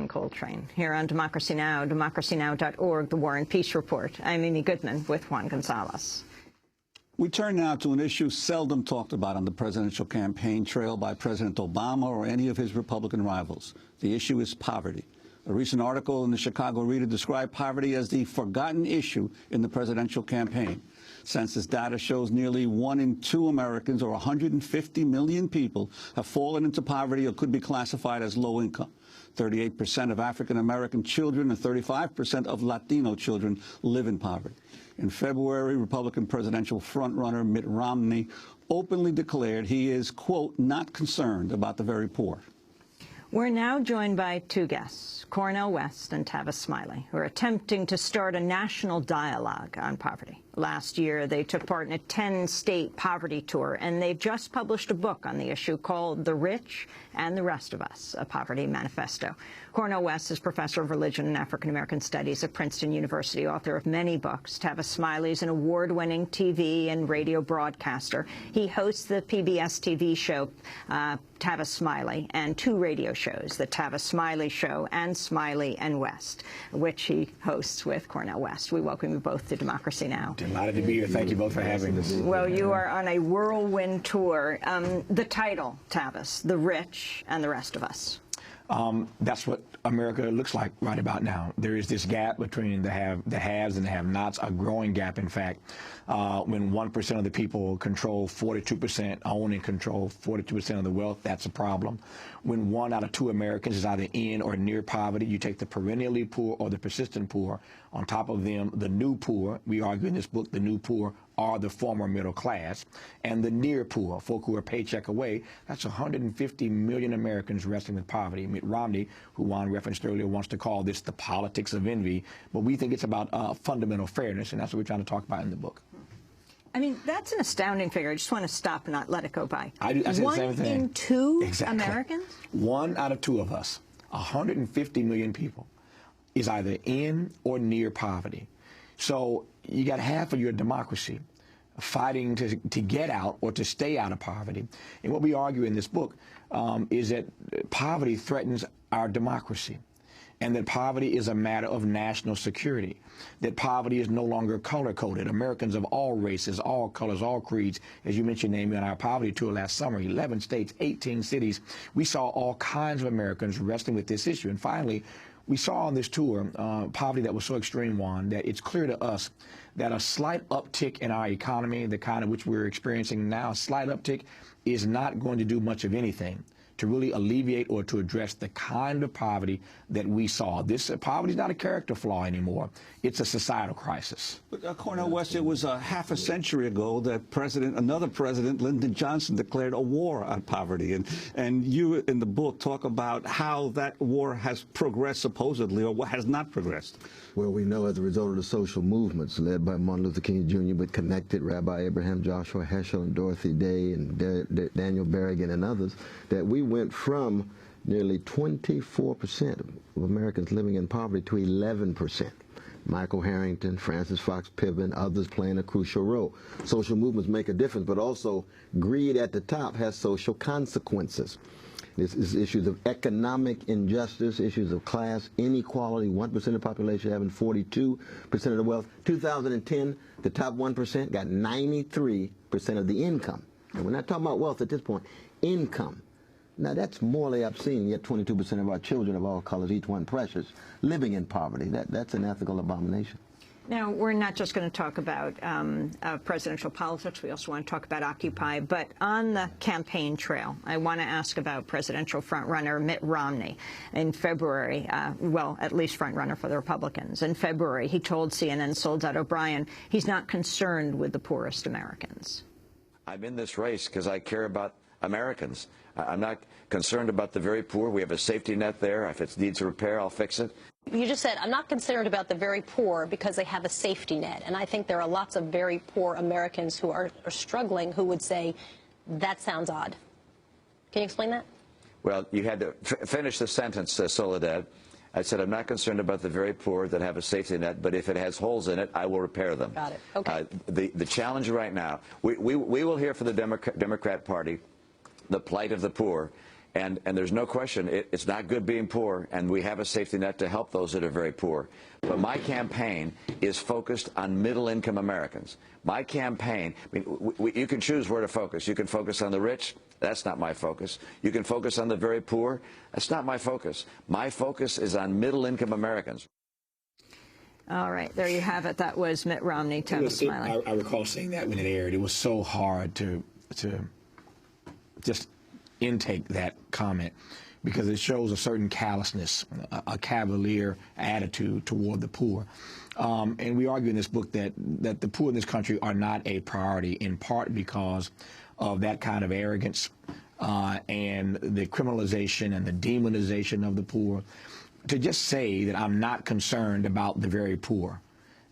John Coltrane. Here on Democracy Now!, democracynow.org, The War and Peace Report. I'm Amy Goodman with Juan Gonzalez. We turn now to an issue seldom talked about on the presidential campaign trail by President Obama or any of his Republican rivals. The issue is poverty. A recent article in the Chicago Reader described poverty as the forgotten issue in the presidential campaign. Census data shows nearly 1 in 2 Americans, or 150 million people, have fallen into poverty or could be classified as low income. 38% of African-American children and 35% of Latino children live in poverty. In February, Republican presidential frontrunner Mitt Romney openly declared he is, quote, not concerned about the very poor. We're now joined by 2 guests, Cornel West and Tavis Smiley, who are attempting to start a national dialogue on poverty. Last year, they took part in a 10-state poverty tour, and they've just published a book on the issue called The Rich and the Rest of Us, a Poverty Manifesto. Cornel West is professor of religion and African-American studies at Princeton University, author of many books. Tavis Smiley is an award-winning TV and radio broadcaster. He hosts the PBS TV show, Tavis Smiley, and 2 radio shows, The Tavis Smiley Show and Smiley and West, which he hosts with Cornel West. We welcome you both to Democracy Now! Delighted to be here. Thank you both for having us. Well, you are on a whirlwind tour. The title, Tavis, The Rich and the Rest of Us. That's what America looks like right about now. There is this gap between the haves and the have-nots, a growing gap, in fact. When 1% of the people control 42%, own and control 42% of the wealth, that's a problem. When 1 out of 2 Americans is either in or near poverty, you take the perennially poor or the persistent poor. On top of them, the new poor. We argue in this book, the new poor are the former middle class, and the near poor, folk who are paycheck away. That's 150 million Americans wrestling with poverty. Mitt Romney, who Juan referenced earlier, wants to call this the politics of envy, but we think it's about fundamental fairness, and that's what we're trying to talk about in the book. I mean, that's an astounding figure. I just want to stop and not let it go by. I say the same thing. 1 in 2 exactly. Americans? 1 out of 2 of us, 150 million people, is either in or near poverty. So you got half of your democracy fighting to get out or to stay out of poverty. And what we argue in this book is that poverty threatens our democracy, and that poverty is a matter of national security, that poverty is no longer color-coded. Americans of all races, all colors, all creeds, as you mentioned, Amy, on our poverty tour last summer, 11 states, 18 cities, we saw all kinds of Americans wrestling with this issue. And finally, we saw on this tour poverty that was so extreme, Juan, that it's clear to us that a slight uptick in our economy, the kind of which we're experiencing now, a slight uptick is not going to do much of anything to really alleviate or to address the kind of poverty that we saw. This poverty is not a character flaw anymore. It's a societal crisis. But Cornel West, it was half a century ago that another president, Lyndon Johnson, declared a war on poverty. And you in the book talk about how that war has progressed supposedly, or what has not progressed. Well, we know as a result of the social movements led by Martin Luther King Jr., but connected Rabbi Abraham Joshua Heschel and Dorothy Day and Daniel Berrigan and others, that we went from nearly 24% of Americans living in poverty to 11%. Michael Harrington, Francis Fox Piven, others playing a crucial role. Social movements make a difference, but also greed at the top has social consequences. This is issues of economic injustice, issues of class inequality, 1% of the population having 42% of the wealth. 2010, the top 1% got 93% of the income. And we're not talking about wealth at this point, income. Now that's morally obscene, yet 22% of our children of all colors, each one precious, living in poverty. That's an ethical abomination. Now, we're not just going to talk about presidential politics. We also want to talk about Occupy. But on the campaign trail, I want to ask about presidential frontrunner Mitt Romney. In February, well, at least frontrunner for the Republicans. In February, he told CNN's Soledad O'Brien he's not concerned with the poorest Americans. I'm in this race because I care about Americans. I'm not concerned about the very poor. We have a safety net there. If it needs repair, I'll fix it. You just said, I'm not concerned about the very poor because they have a safety net. And I think there are lots of very poor Americans who are struggling who would say, that sounds odd. Can you explain that? Well, you had to finish the sentence, Soledad. I said, I'm not concerned about the very poor that have a safety net, but if it has holes in it, I will repair them. Got it. Okay. The challenge right now, we will hear from the Democrat Party the plight of the poor. And there's no question, it's not good being poor, and we have a safety net to help those that are very poor. But my campaign is focused on middle-income Americans. My campaign, I mean, you can choose where to focus. You can focus on the rich. That's not my focus. You can focus on the very poor. That's not my focus. My focus is on middle-income Americans. All right, there you have it. That was Mitt Romney, Tavis Smiley. I recall saying that when it aired. It was so hard to just intake that comment, because it shows a certain callousness, a cavalier attitude toward the poor. And we argue in this book that the poor in this country are not a priority, in part because of that kind of arrogance and the criminalization and the demonization of the poor. To just say that I'm not concerned about the very poor,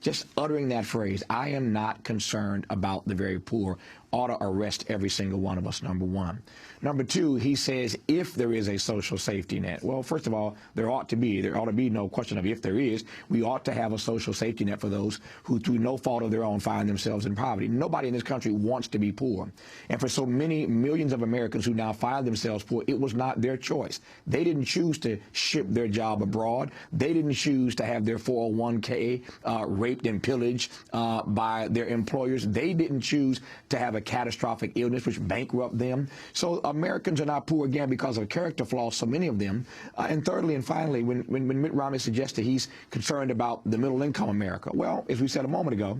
just uttering that phrase, I am not concerned about the very poor, ought to arrest every single one of us, number one. Number two, he says if there is a social safety net. Well, first of all, there ought to be no question of if there is. We ought to have a social safety net for those who, through no fault of their own, find themselves in poverty. Nobody in this country wants to be poor. And for so many millions of Americans who now find themselves poor, it was not their choice. They didn't choose to ship their job abroad. They didn't choose to have their 401k raped and pillaged by their employers. They didn't choose to have a catastrophic illness which bankrupt them. So Americans are not poor again because of character flaws, so many of them. And thirdly and finally, when Mitt Romney suggested he's concerned about the middle income America, well, as we said a moment ago,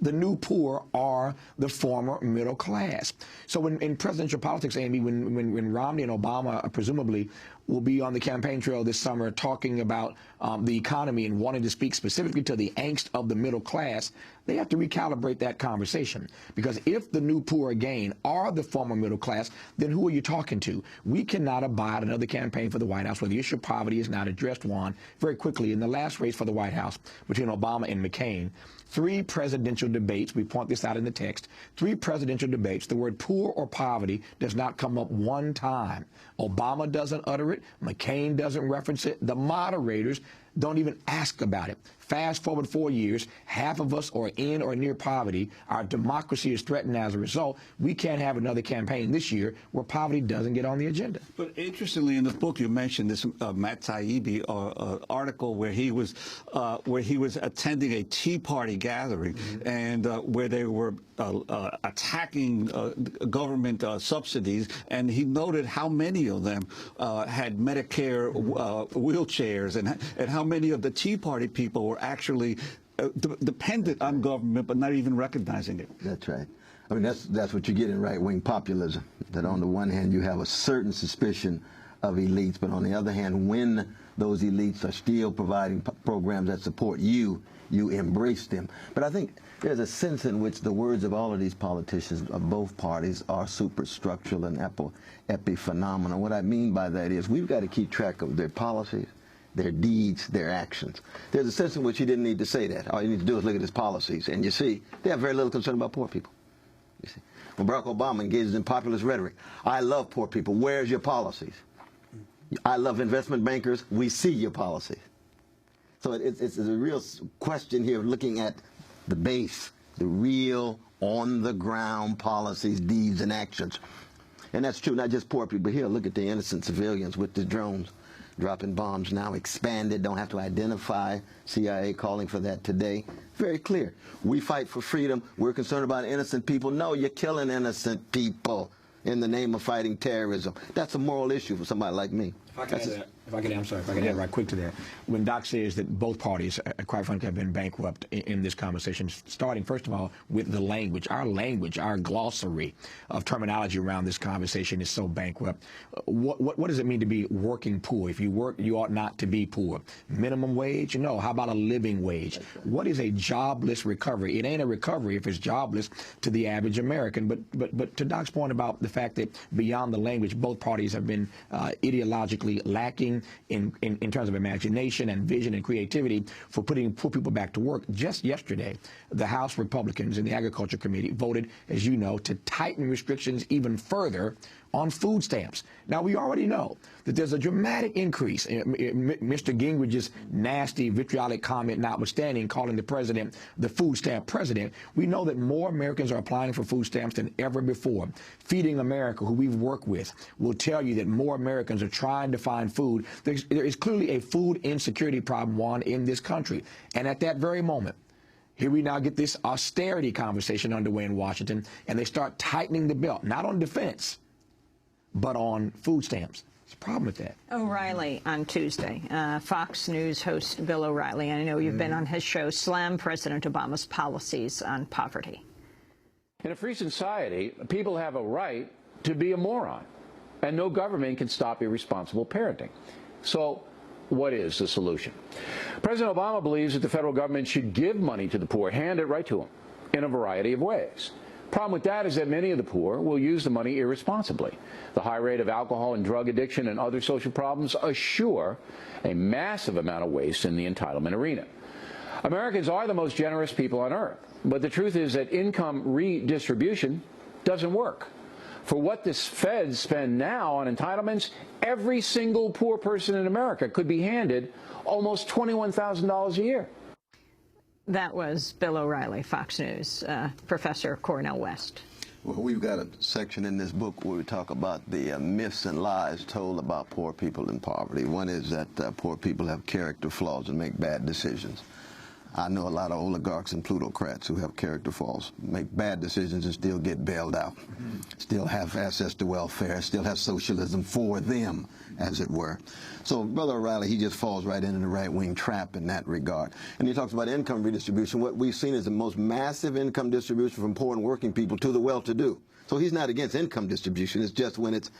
the new poor are the former middle class. So in presidential politics, Amy, when Romney and Obama presumably will be on the campaign trail this summer talking about the economy and wanting to speak specifically to the angst of the middle class, they have to recalibrate that conversation. Because if the new poor again are the former middle class, then who are you talking to? We cannot abide another campaign for the White House where the issue of poverty is not addressed, Juan. Very quickly, in the last race for the White House between Obama and McCain, 3 presidential debates, we point this out in the text, 3 presidential debates, the word poor or poverty does not come up one time. Obama doesn't utter it. McCain doesn't reference it. The moderators don't even ask about it. Fast forward 4 years, half of us are in or near poverty. Our democracy is threatened as a result. We can't have another campaign this year where poverty doesn't get on the agenda. But interestingly, in the book, you mentioned this Matt Taibbi article where he was attending a Tea Party gathering, and where they were attacking government subsidies, and he noted how many of them had Medicare wheelchairs, and how many of the Tea Party people were actually dependent on government, but not even recognizing it. That's right. I mean, that's what you get in right-wing populism, that on the one hand you have a certain suspicion of elites, but on the other hand, when those elites are still providing programs that support you, you embrace them. But I think there's a sense in which the words of all of these politicians of both parties are superstructural and epiphenomenal. What I mean by that is we've got to keep track of their policies, their deeds, their actions. There's a sense in which he didn't need to say that. All you need to do is look at his policies, and you see they have very little concern about poor people. You see, when Barack Obama engages in populist rhetoric, I love poor people, where's your policies? I love investment bankers, we see your policies. So it's a real question here of looking at the base, the real on-the-ground policies, deeds, and actions. And that's true, not just poor people, but here, look at the innocent civilians with the drones dropping bombs now expanded, don't have to identify, CIA calling for that today. Very clear. We fight for freedom. We're concerned about innocent people. No, you're killing innocent people in the name of fighting terrorism. That's a moral issue for somebody like me. If I could add right quick to that. When Doc says that both parties, quite frankly, have been bankrupt in this conversation, starting, first of all, with the language. Our glossary of terminology around this conversation is so bankrupt. What does it mean to be working poor? If you work, you ought not to be poor. Minimum wage? No. How about a living wage? What is a jobless recovery? It ain't a recovery if it's jobless to the average American. But to Doc's point about the fact that beyond the language, both parties have been ideologically lacking in terms of imagination and vision and creativity for putting poor people back to work. Just yesterday, the House Republicans in the Agriculture Committee voted, as you know, to tighten restrictions even further on food stamps. Now, we already know that there's a dramatic increase. Mr. Gingrich's nasty, vitriolic comment notwithstanding, calling the president the food stamp president, we know that more Americans are applying for food stamps than ever before. Feeding America, who we've worked with, will tell you that more Americans are trying to find food. There is clearly a food insecurity problem, Juan, in this country. And at that very moment, here we now get this austerity conversation underway in Washington, and they start tightening the belt, not on defense, but on food stamps. There's a problem with that. O'Reilly on Tuesday, Fox News host Bill O'Reilly, I know you've been on his show, slammed President Obama's policies on poverty. In a free society, people have a right to be a moron, and no government can stop irresponsible parenting. So what is the solution? President Obama believes that the federal government should give money to the poor, hand it right to them, in a variety of ways. Problem with that is that many of the poor will use the money irresponsibly. The high rate of alcohol and drug addiction and other social problems assure a massive amount of waste in the entitlement arena. Americans are the most generous people on earth, but the truth is that income redistribution doesn't work. For what the feds spend now on entitlements, every single poor person in America could be handed almost $21,000 a year. That was Bill O'Reilly, Fox News, Professor Cornel West. Well, we've got a section in this book where we talk about the myths and lies told about poor people in poverty. One is that poor people have character flaws and make bad decisions. I know a lot of oligarchs and plutocrats who have character flaws, make bad decisions and still get bailed out, still have access to welfare, still have socialism for them, as it were. So Brother O'Reilly, he just falls right into the right-wing trap in that regard. And he talks about income redistribution. What we've seen is the most massive income distribution from poor and working people to the well-to-do. So he's not against income distribution. It's just when it's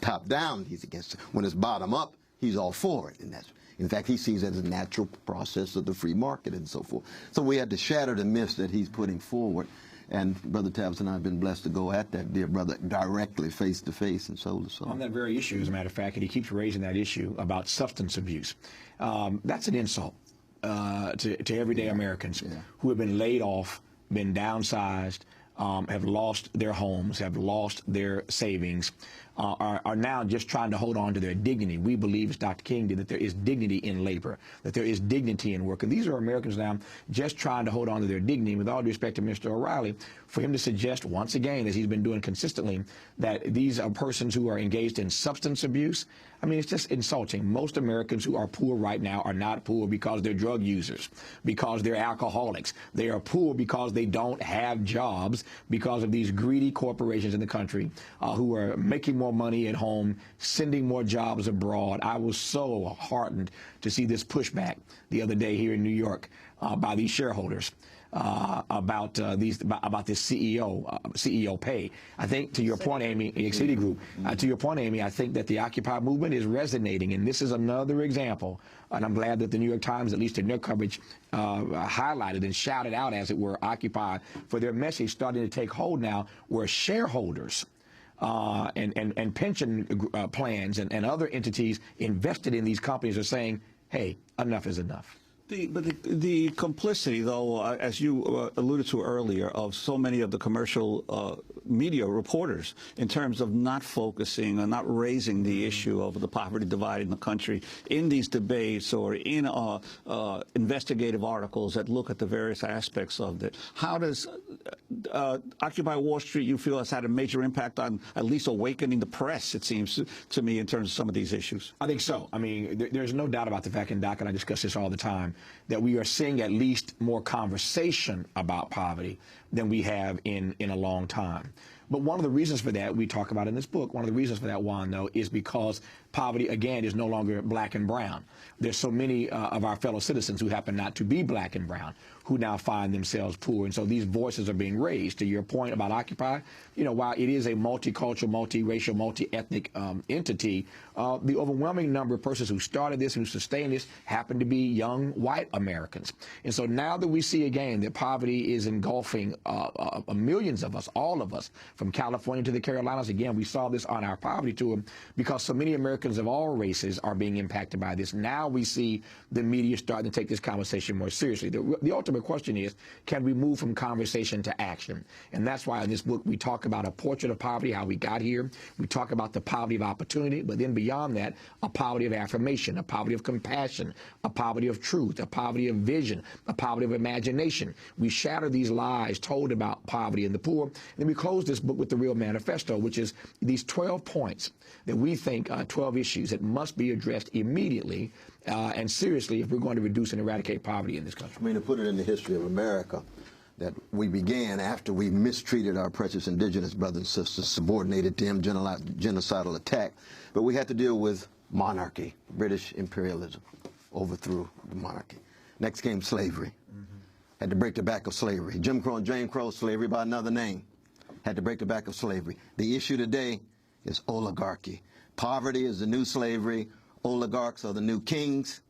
top-down, he's against it. When it's bottom-up, he's all for it. And that's, in fact, he sees it as a natural process of the free market and so forth. So we had to shatter the myths that he's putting forward. And Brother Tavis and I have been blessed to go at that, dear brother, directly, face-to-face and soul-to-soul. On that very issue, as a matter of fact, and he keeps raising that issue about substance abuse. That's an insult to everyday Americans who have been laid off, been downsized, have lost their homes, have lost their savings, are now just trying to hold on to their dignity. We believe, as Dr. King did, that there is dignity in labor, that there is dignity in work. And these are Americans now just trying to hold on to their dignity. With all due respect to Mr. O'Reilly, for him to suggest once again, as he's been doing consistently, that these are persons who are engaged in substance abuse, I mean, it's just insulting. Most Americans who are poor right now are not poor because they're drug users, because they're alcoholics. They are poor because they don't have jobs, because of these greedy corporations in the country who are making more money at home, sending more jobs abroad. I was so heartened to see this pushback the other day here in New York by these shareholders about this CEO pay. I think, to your point, Amy, Citigroup, to your point, Amy, I think that the Occupy movement is resonating, and this is another example. And I'm glad that the New York Times, at least in their coverage, highlighted and shouted out, as it were, Occupy, for their message starting to take hold now, where shareholders and pension plans and other entities invested in these companies are saying, hey, enough is enough. But the complicity, though, as you alluded to earlier, of so many of the commercial media reporters in terms of not focusing or not raising the issue of the poverty divide in the country in these debates or in investigative articles that look at the various aspects of it. How does Occupy Wall Street, you feel, has had a major impact on at least awakening the press, it seems to me, in terms of some of these issues? I think so. I mean, there's no doubt about the fact, and Doc and I discuss this all the time, that we are seeing at least more conversation about poverty than we have in a long time. But one of the reasons for that, we talk about in this book, one of the reasons for that, Juan, though, is because poverty, again, is no longer black and brown. There's so many of our fellow citizens who happen not to be black and brown who now find themselves poor. And so these voices are being raised. To your point about Occupy, you know, while it is a multicultural, multiracial, multi-ethnic entity, the overwhelming number of persons who started this and who sustained this happen to be young white Americans. And so now that we see again that poverty is engulfing millions of us, all of us, from California to the Carolinas. Again, we saw this on our poverty tour because so many Americans of all races are being impacted by this. Now we see the media starting to take this conversation more seriously. The ultimate question is, can we move from conversation to action? And that's why in this book we talk about a portrait of poverty, how we got here. We talk about the poverty of opportunity, but then beyond that, a poverty of affirmation, a poverty of compassion, a poverty of truth, a poverty of vision, a poverty of imagination. We shatter these lies told about poverty and the poor. And then we close this book with the real manifesto, which is these 12 points that we think are 12 issues that must be addressed immediately and seriously if we're going to reduce and eradicate poverty in this country. I mean, to put it in the history of America, that we began after we mistreated our precious indigenous brothers and sisters, subordinated to them, genocidal attack. But we had to deal with monarchy. British imperialism overthrew the monarchy. Next came slavery. Had to break the back of slavery. Jim Crow and Jane Crow, slavery by another name. Had to break the back of slavery. The issue today is oligarchy. Poverty is the new slavery. Oligarchs are the new kings.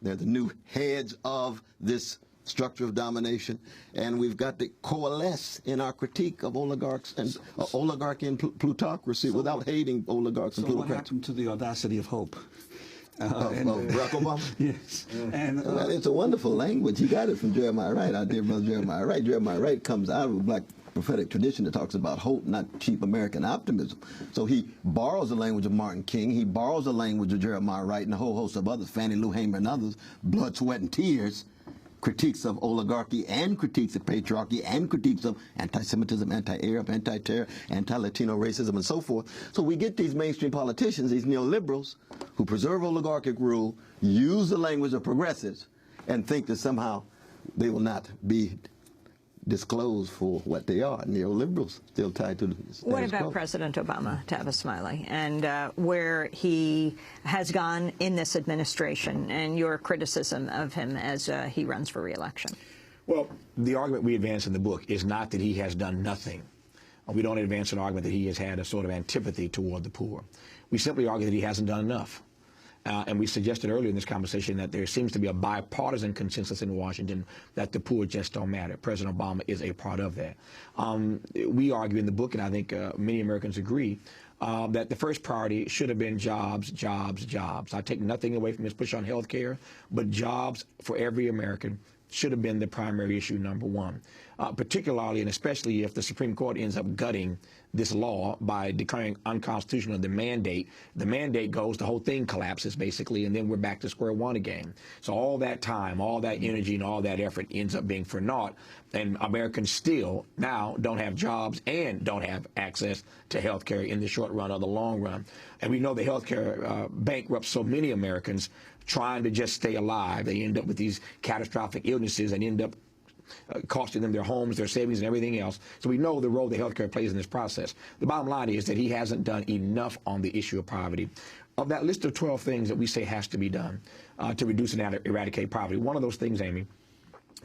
They're the new heads of this structure of domination, and we've got to coalesce in our critique of oligarchs and oligarchy and plutocracy without hating oligarchs and plutocrats. What happened to the audacity of hope? Barack Obama? Yes. And well, it's a wonderful language. He got it from Jeremiah Wright, our dear brother Jeremiah Wright. Jeremiah Wright comes out of a black prophetic tradition that talks about hope, not cheap American optimism. So he borrows the language of Martin King. He borrows the language of Jeremiah Wright and a whole host of others, Fannie Lou Hamer and others, blood, sweat, and tears, critiques of oligarchy and critiques of patriarchy and critiques of anti-Semitism, anti-Arab, anti-terror, anti-Latino racism, and so forth. So we get these mainstream politicians, these neoliberals, who preserve oligarchic rule, use the language of progressives, and think that somehow they will not be disclosed for what they are, neoliberals, still tied to the status What about quo. President Obama, Tavis Smiley, and where he has gone in this administration and your criticism of him as he runs for re-election? Well, the argument we advance in the book is not that he has done nothing. We don't advance an argument that he has had a sort of antipathy toward the poor. We simply argue that he hasn't done enough. And we suggested earlier in this conversation that there seems to be a bipartisan consensus in Washington that the poor just don't matter. President Obama is a part of that. We argue in the book, and I think many Americans agree, that the first priority should have been jobs, jobs, jobs. I take nothing away from his push on health care, but jobs for every American should have been the primary issue number one, particularly and especially if the Supreme Court ends up gutting this law by declaring unconstitutional the mandate. The mandate goes, the whole thing collapses basically, and then we're back to square one again. So all that time, all that energy, and all that effort ends up being for naught, and Americans still now don't have jobs and don't have access to health care in the short run or the long run. And we know the health care bankrupts so many Americans trying to just stay alive. They end up with these catastrophic illnesses and end up costing them their homes, their savings, and everything else. So we know the role that healthcare plays in this process. The bottom line is that he hasn't done enough on the issue of poverty. Of that list of 12 things that we say has to be done to reduce and eradicate poverty, one of those things, Amy,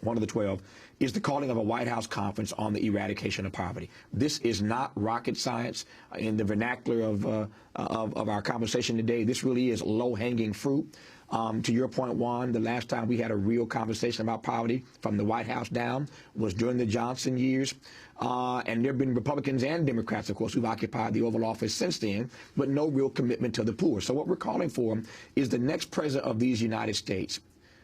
one of the 12, is the calling of a White House conference on the eradication of poverty. This is not rocket science. In the vernacular of our conversation today, this really is low-hanging fruit. To your point, Juan, the last time we had a real conversation about poverty from the White House down was during the Johnson years. And there have been Republicans and Democrats, of course, who've occupied the Oval Office since then, but no real commitment to the poor. So what we're calling for is the next president of these United States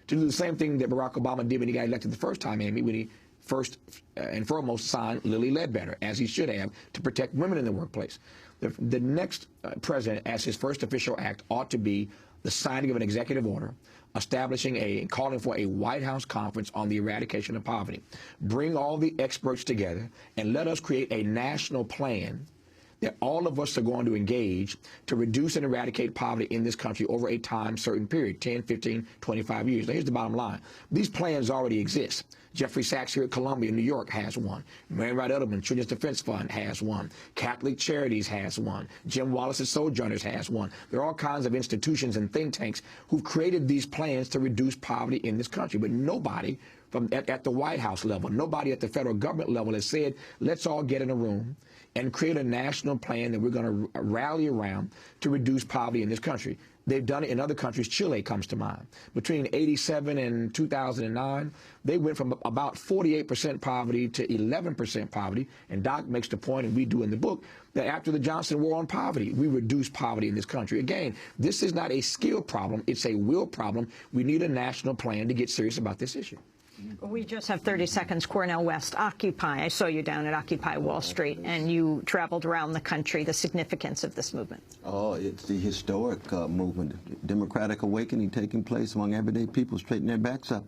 to do the same thing that Barack Obama did when he got elected the first time, Amy, when he first and foremost signed Lilly Ledbetter, as he should have, to protect women in the workplace. The next president, as his first official act, ought to be the signing of an executive order establishing calling for a White House conference on the eradication of poverty. Bring all the experts together and let us create a national plan that all of us are going to engage to reduce and eradicate poverty in this country over a time certain period, 10, 15, 25 years. Now, here's the bottom line. These plans already exist. Jeffrey Sachs here at Columbia, New York, has one. Mary Wright Edelman, Children's Defense Fund, has one. Catholic Charities has one. Jim Wallace's Sojourners has one. There are all kinds of institutions and think tanks who've created these plans to reduce poverty in this country, but nobody at the White House level. Nobody at the federal government level has said, let's all get in a room and create a national plan that we're going to rally around to reduce poverty in this country. They've done it in other countries. Chile comes to mind. Between 87 and 2009, they went from about 48% poverty to 11% poverty. And Doc makes the point, and we do in the book, that after the Johnson War on Poverty, we reduced poverty in this country. Again, this is not a skill problem. It's a will problem. We need a national plan to get serious about this issue. We just have 30 seconds. Cornel West, Occupy. I saw you down at Occupy Wall Street, and you traveled around the country. The significance of this movement. Oh, it's the historic movement, democratic awakening taking place among everyday people, straightening their backs up.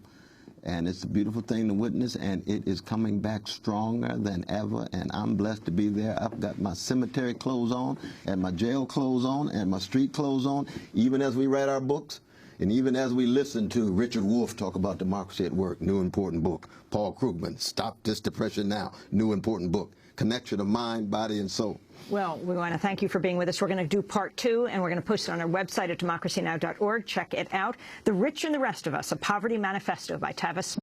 And it's a beautiful thing to witness, and it is coming back stronger than ever, and I'm blessed to be there. I've got my cemetery clothes on, and my jail clothes on, and my street clothes on, even as we write our books. And even as we listen to Richard Wolff talk about democracy at work, new important book. Paul Krugman, Stop This Depression Now, new important book. Connection of mind, body, and soul. Well, we want to thank you for being with us. We're going to do part 2, and we're going to post it on our website at democracynow.org. Check it out. The Rich and the Rest of Us, a Poverty Manifesto by Tavis